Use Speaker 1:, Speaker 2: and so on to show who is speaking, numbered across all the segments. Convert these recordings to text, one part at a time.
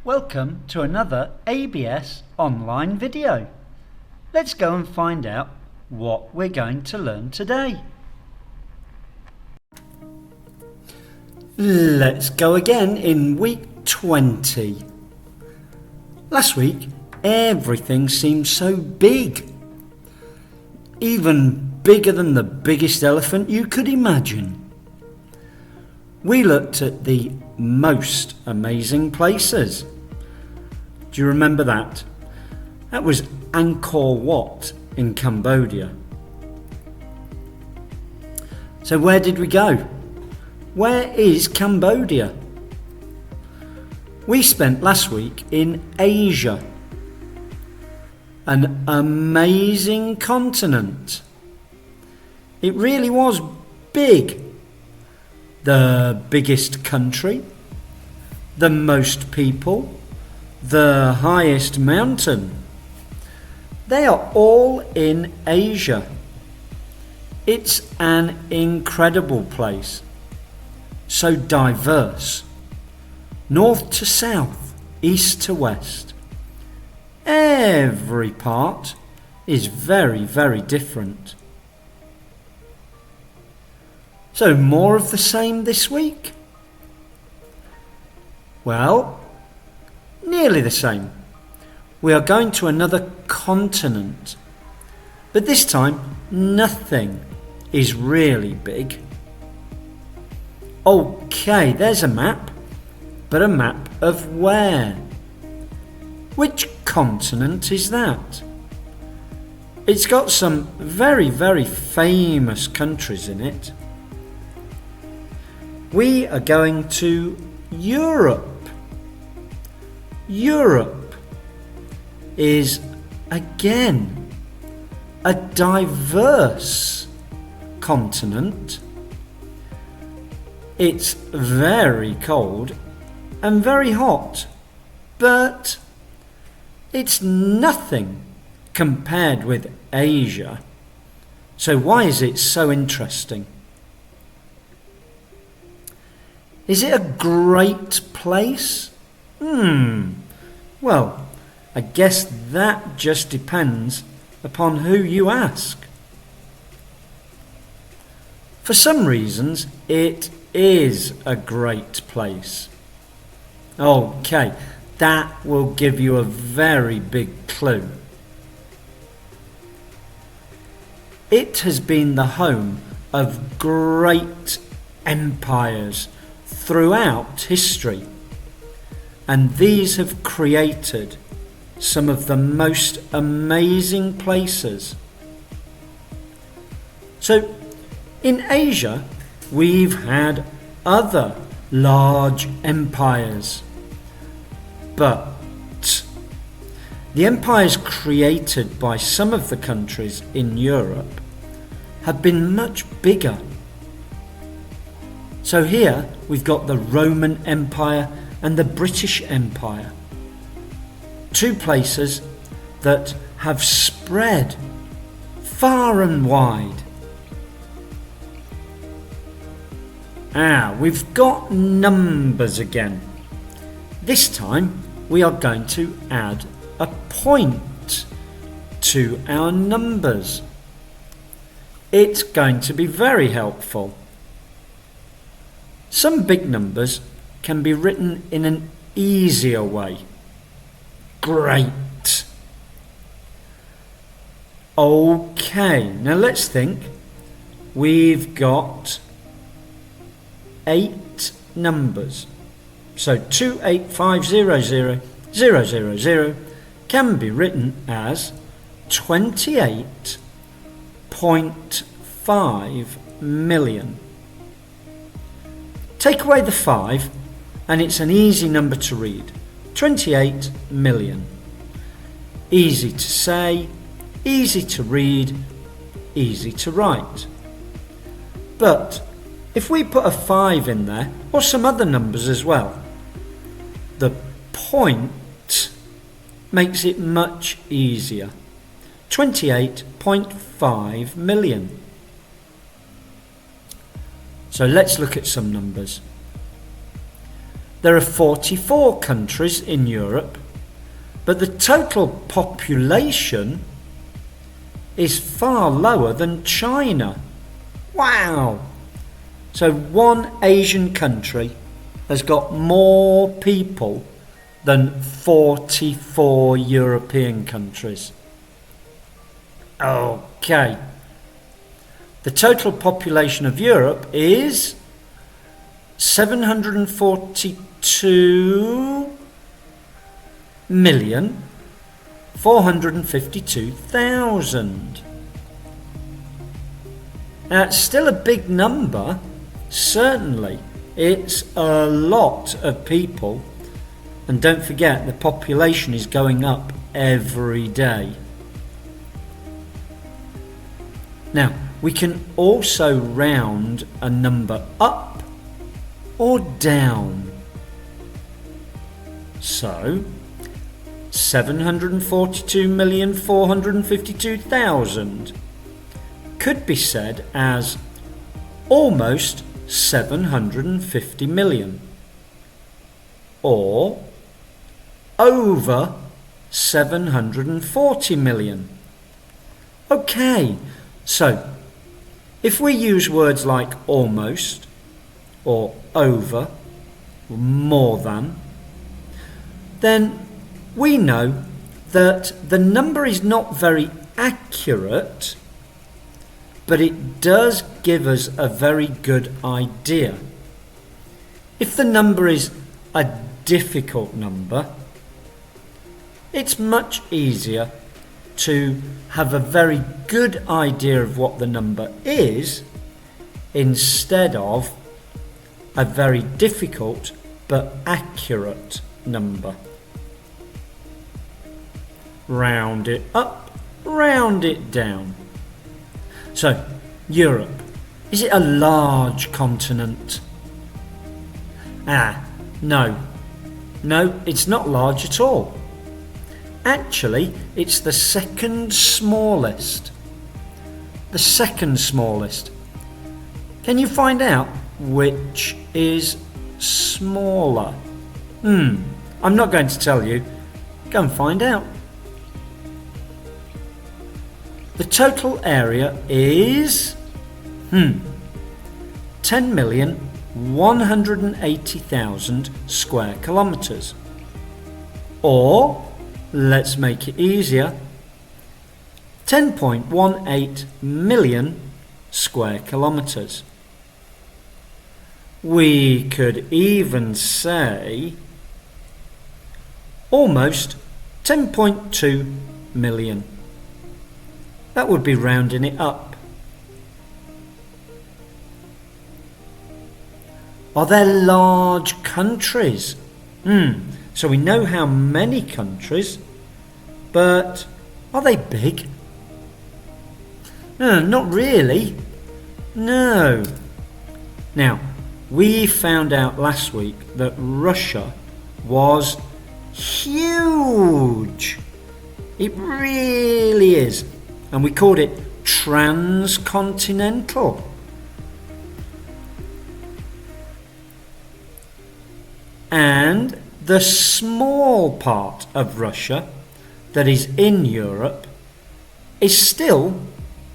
Speaker 1: Welcome to another ABS online video. Let's go and find out what we're going to learn today. Let's go again in week 20. Last week, everything seemed so big. Even bigger than the biggest elephant you could imagine. We looked at the most amazing places. Do you remember that? That was Angkor Wat in Cambodia. So where did we go? Where is Cambodia? We spent last week in Asia, an amazing continent. It really was big. The biggest country, the most people, the highest mountain. They are all in Asia. It's an incredible place. So diverse. North to south, east to west. Every part is very, very different. So more of the same this week? Well, nearly the same. We are going to another continent. But this time, nothing is really big. Okay, there's a map. But a map of where? Which continent is that? It's got some very, very famous countries in it. We are going to Europe. Europe is again a diverse continent. It's very cold and very hot, but it's nothing compared with Asia. So why is it so interesting? Is it a great place? Well, I guess that just depends upon who you ask. For some reasons, it is a great place. Okay, that will give you a very big clue. It has been the home of great empires throughout history, and these have created some of the most amazing places. So in Asia we've had other large empires, but the empires created by some of the countries in Europe have been much bigger. So here we've got the Roman Empire and the British Empire. Two places that have spread far and wide. We've got numbers again. This time we are going to add a point to our numbers. It's going to be very helpful. Some big numbers can be written in an easier way. Great. Okay, now let's think. We've got 8 numbers. So 28500,000 can be written as 28.5 million. Take away the 5 and it's an easy number to read. 28 million. Easy to say, easy to read, easy to write. But if we put a 5 in there, or some other numbers as well, the point makes it much easier. 28.5 million. So let's look at some numbers. There are 44 countries in Europe, but the total population is far lower than China. Wow! So one Asian country has got more people than 44 European countries. Okay. The total population of Europe is 742,452,000. Now, it's still a big number, certainly. It's a lot of people. And don't forget, the population is going up every day. Now, we can also round a number up or down. So, 742,452,000 could be said as almost 750 million, or over 740 million. Okay, so if we use words like almost, or over, or more than, then we know that the number is not very accurate, but it does give us a very good idea. If the number is a difficult number, it's much easier to have a very good idea of what the number is instead of a very difficult but accurate number. Round it up, round it down. So, Europe, is it a large continent? No, it's not large at all. Actually, it's the second smallest. The second smallest. Can you find out which is smaller? I'm not going to tell you. Go and find out. The total area is 10,180,000 square kilometres. Or, let's make it easier, 10.18 million square kilometres. We could even say almost 10.2 million. That would be rounding it up. Are there large countries? So we know how many countries, but are they big? No, not really. No. Now, we found out last week that Russia was huge. It really is. And we called it transcontinental. And the small part of Russia that is in Europe is still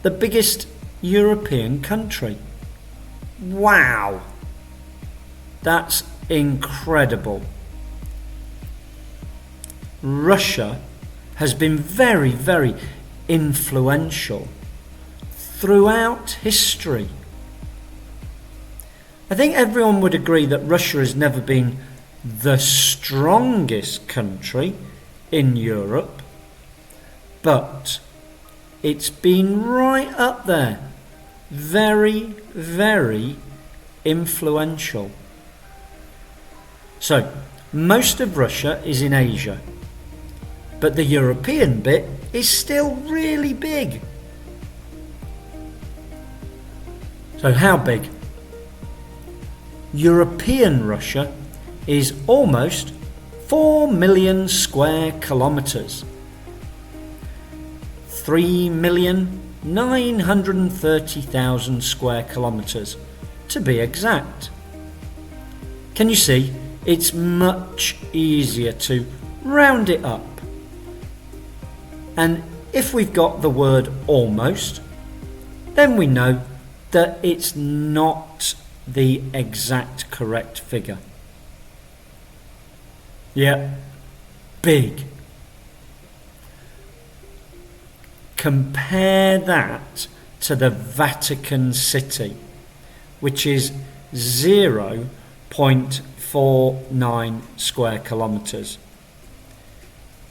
Speaker 1: the biggest European country. Wow! That's incredible. Russia has been very, very influential throughout history. I think everyone would agree that Russia has never been the strongest country in Europe, but it's been right up there. Very, very influential. So, most of Russia is in Asia, but the European bit is still really big. So how big? European Russia is almost 4 million square kilometres. 3,930,000 square kilometres to be exact. Can you see? it's much easier to round it up. And if we've got the word almost, then we know that it's not the exact correct figure. Yeah, big. Compare that to the Vatican City, which is 0.49 square kilometres.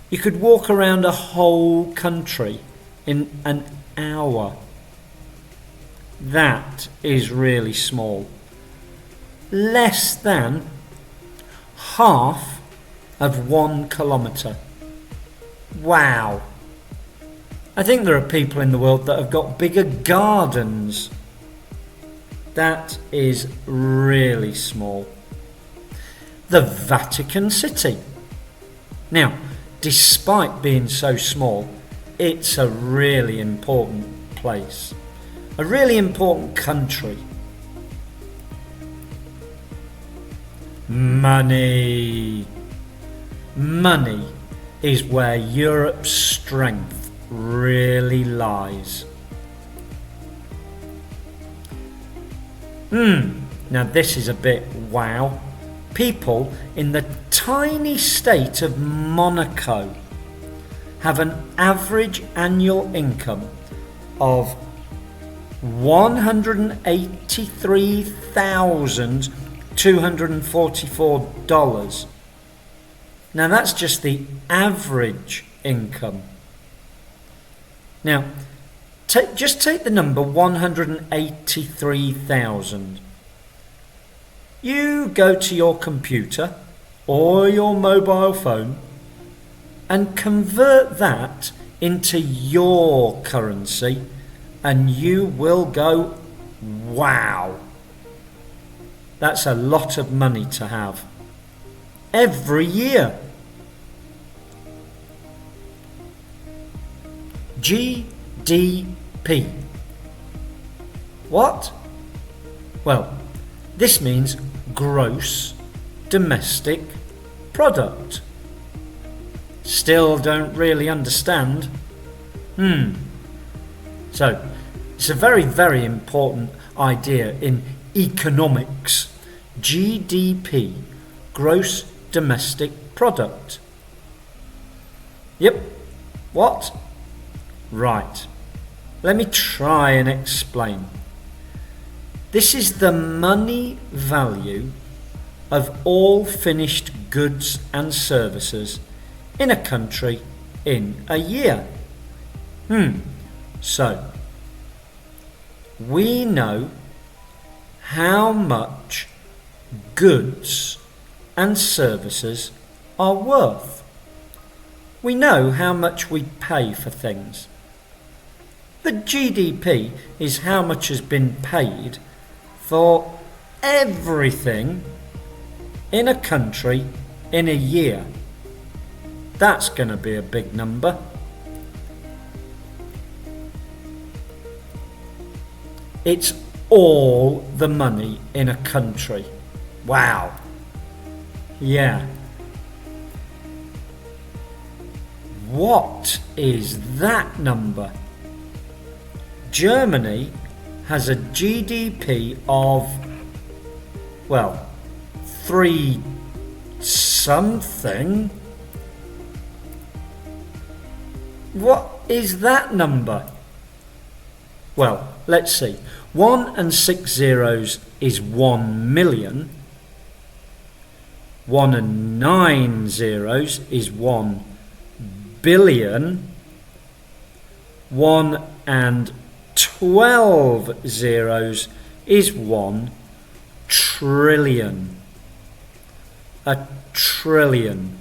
Speaker 1: You could walk around a whole country in an hour. That is really small. Less than half of 1 kilometre. Wow. I think there are people in the world that have got bigger gardens. That is really small. The Vatican City. Now, despite being so small, it's a really important place. A really important country. Money. Money is where Europe's strength really lies. Now this is a bit wow. People in the tiny state of Monaco have an average annual income of $183,244. Now that's just the average income. Now, just take the number 183,000. You go to your computer or your mobile phone and convert that into your currency, and you will go, wow. That's a lot of money to have. Every year. GDP. What? Well, this means gross domestic product. Still don't really understand. So, it's a very, very important idea in economics. GDP, gross domestic product. Yep. What? Right. Let me try and explain. This is the money value of all finished goods and services in a country in a year. So, we know how much goods and services are worth. We know how much we pay for things. The GDP is how much has been paid for everything in a country in a year. That's going to be a big number. It's all the money in a country. Wow. Yeah. What is that number? Germany has a GDP of, well, 3 something. What is that number? Well, let's see. 1 and 6 zeros is 1 million. 1 and 9 zeros is 1 billion. 1 and 12 zeros is 1 trillion. A trillion.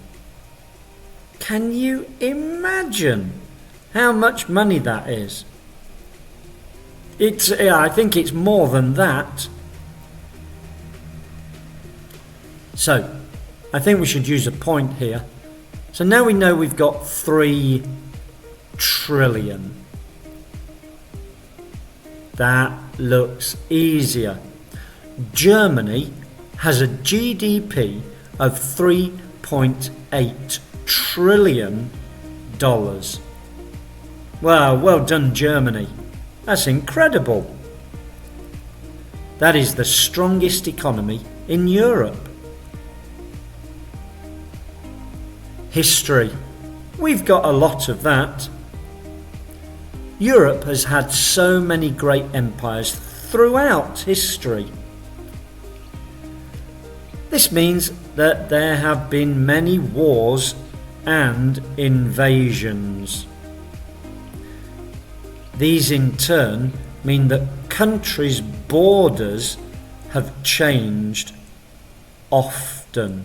Speaker 1: Can you imagine how much money that is? I think it's more than that. So, I think we should use a point here. So now we know we've got 3 trillion. That looks easier. Germany has a GDP of $3.8 trillion. Well done, Germany. That's incredible. That is the strongest economy in Europe. History. We've got a lot of that. Europe has had so many great empires throughout history. This means that there have been many wars and invasions. These in turn mean that countries' borders have changed often.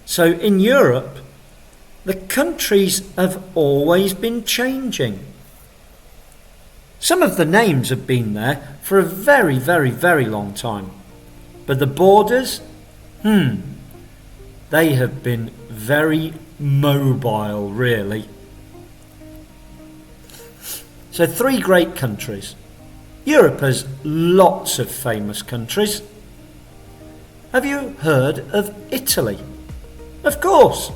Speaker 1: So in Europe, the countries have always been changing. Some of the names have been there for a very, very, very long time. But the borders, they have been very mobile, really. So 3 great countries. Europe has lots of famous countries. Have you heard of Italy? Of course.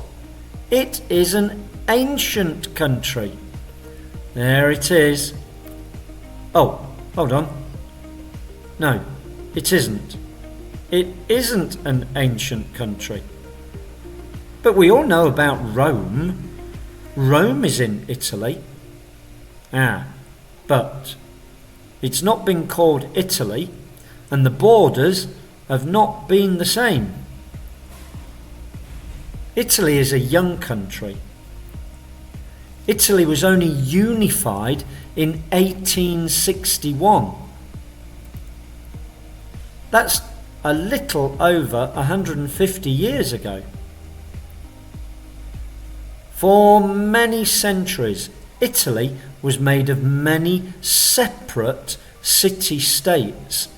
Speaker 1: It is an ancient country. There it is. Oh, hold on. No, it isn't. It isn't an ancient country. But we all know about Rome. Rome is in Italy. But it's not been called Italy, and the borders have not been the same. Italy is a young country. Italy was only unified in 1861. That's a little over 150 years ago. For many centuries, Italy was made of many separate city-states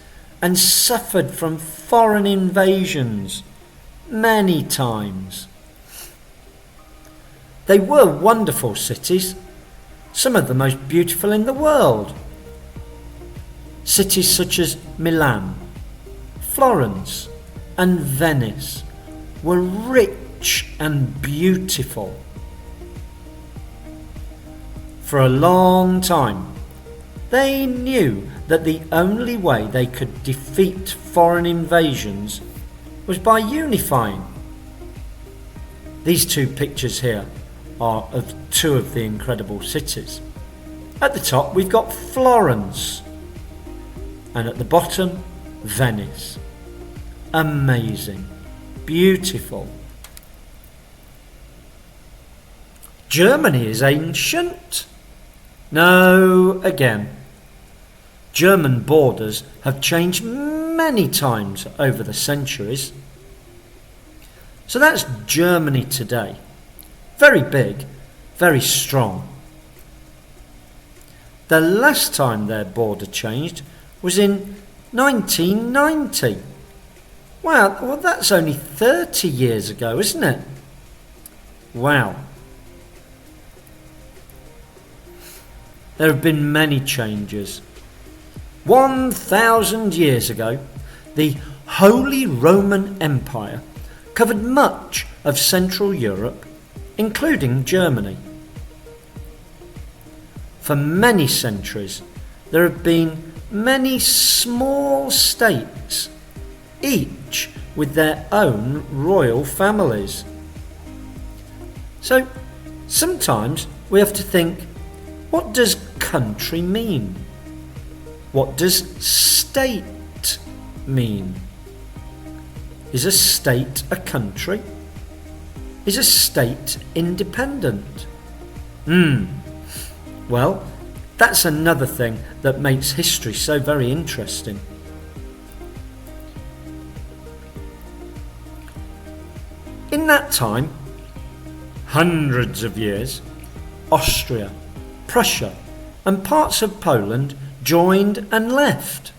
Speaker 1: and suffered from foreign invasions many times. They were wonderful cities, some of the most beautiful in the world. Cities such as Milan, Florence and Venice were rich and beautiful. For a long time, they knew that the only way they could defeat foreign invasions was by unifying. These 2 pictures here are of 2 of the incredible cities. At the top we've got Florence, and at the bottom Venice. Amazing, beautiful. Germany is ancient? No, again. German borders have changed many times over the centuries. So that's Germany today. Very big, very strong. The last time their border changed was in 1990. Well, that's only 30 years ago, isn't it? Wow. There have been many changes. 1,000 years ago, the Holy Roman Empire covered much of Central Europe, including Germany. For many centuries, there have been many small states, each with their own royal families. So sometimes we have to think, what does country mean? What does state mean? Is a state a country? Is a state independent? Well, that's another thing that makes history so very interesting. In that time, hundreds of years, Austria, Prussia and parts of Poland joined and left.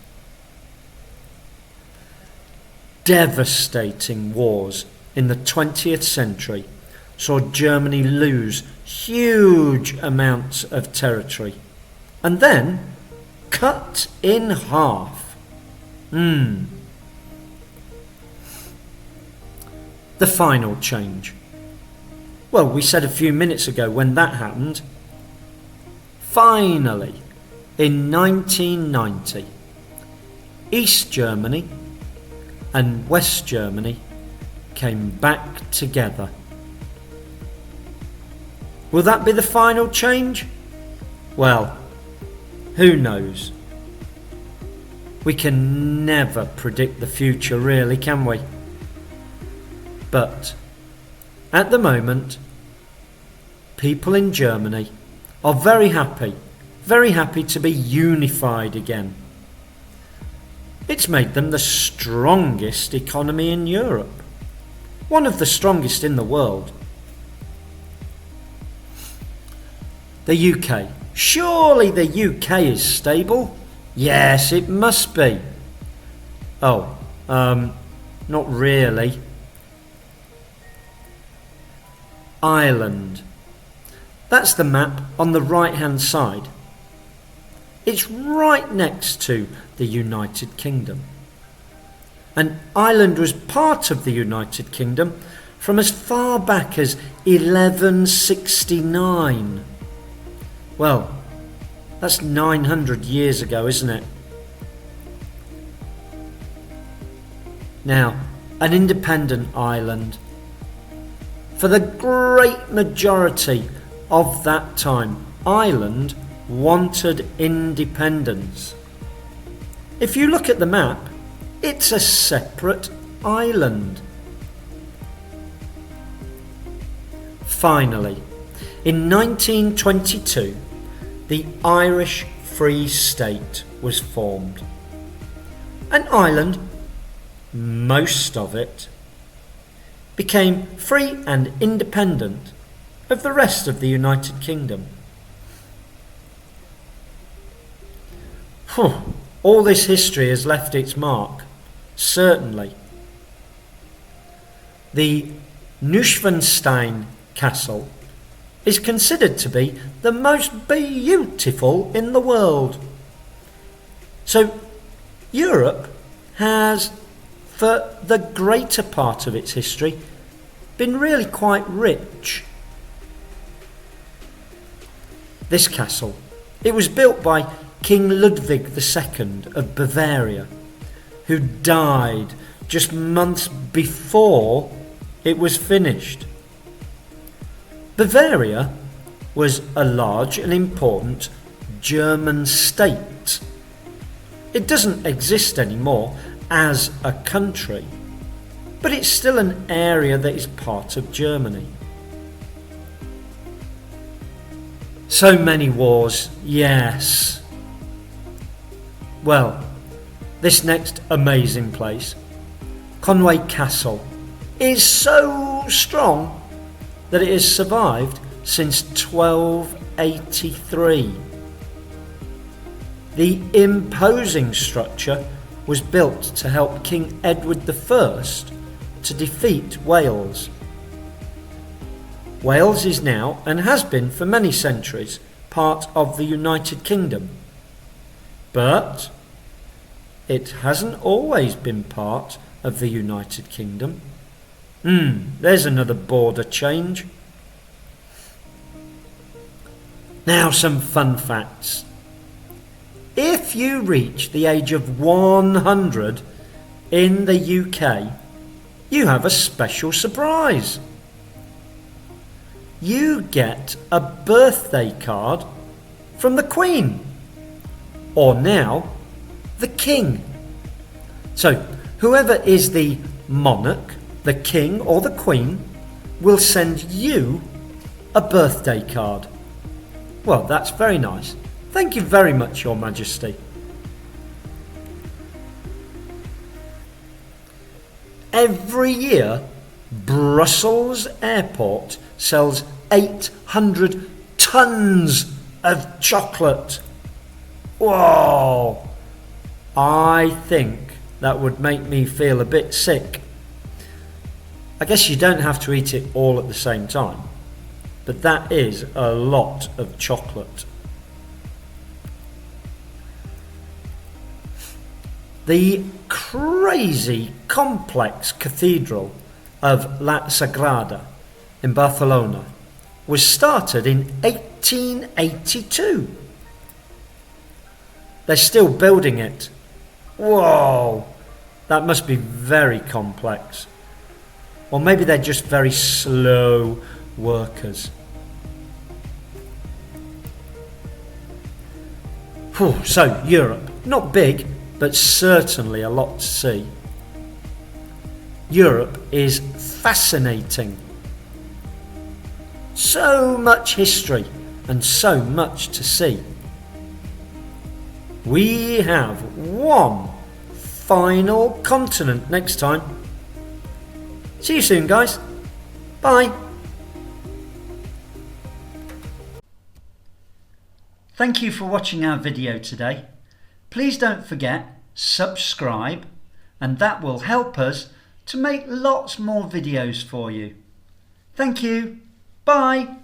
Speaker 1: Devastating wars in the 20th century saw Germany lose huge amounts of territory and then cut in half. the final change? Well, we said a few minutes ago when that happened. Finally, in 1990, East Germany and West Germany came back together. Will that be the final change? Well, who knows? We can never predict the future, really, can we? But at the moment, people in Germany are very happy to be unified again. It's made them the strongest economy in Europe, one of the strongest in the world. The UK. Surely the UK is stable? Yes, it must be. Oh, not really. Ireland. That's the map on the right-hand side. It's right next to the United Kingdom. And Ireland was part of the United Kingdom from as far back as 1169. Well, that's 900 years ago, isn't it? Now, an independent Ireland. For the great majority of that time, Ireland wanted independence. If you look at the map, it's a separate island. Finally, in 1922, the Irish Free State was formed. And Ireland, most of it, became free and independent of the rest of the United Kingdom. All this history has left its mark, certainly. The Neuschwanstein Castle is considered to be the most beautiful in the world. So Europe has, for the greater part of its history, been really quite rich. This castle, it was built by King Ludwig II of Bavaria, who died just months before it was finished. Bavaria was a large and important German state. It doesn't exist anymore as a country, but it's still an area that is part of Germany. So many wars, yes. Well, this next amazing place, Conway Castle, is so strong that it has survived since 1283. The imposing structure was built to help King Edward I to defeat Wales. Wales is now, and has been for many centuries, part of the United Kingdom. But it hasn't always been part of the United Kingdom. There's another border change. Now some fun facts. If you reach the age of 100 in the UK, you have a special surprise. You get a birthday card from the Queen, or now the King. So whoever is the monarch, the King or the Queen, will send you a birthday card. Well, that's very nice. Thank you very much, Your Majesty. Every year, Brussels Airport sells 800 tons of chocolate. Whoa! I think that would make me feel a bit sick. I guess you don't have to eat it all at the same time, but that is a lot of chocolate. The crazy complex cathedral of La Sagrada in Barcelona was started in 1882. They're still building it. Whoa! That must be very complex. Or maybe they're just very slow workers. Whew, so, Europe. Not big, but certainly a lot to see. Europe is fascinating. So much history and so much to see. We have one final continent next time. See you soon, guys. Bye. Thank you for watching our video today. Please don't forget, subscribe, and that will help us to make lots more videos for you. Thank you. Bye.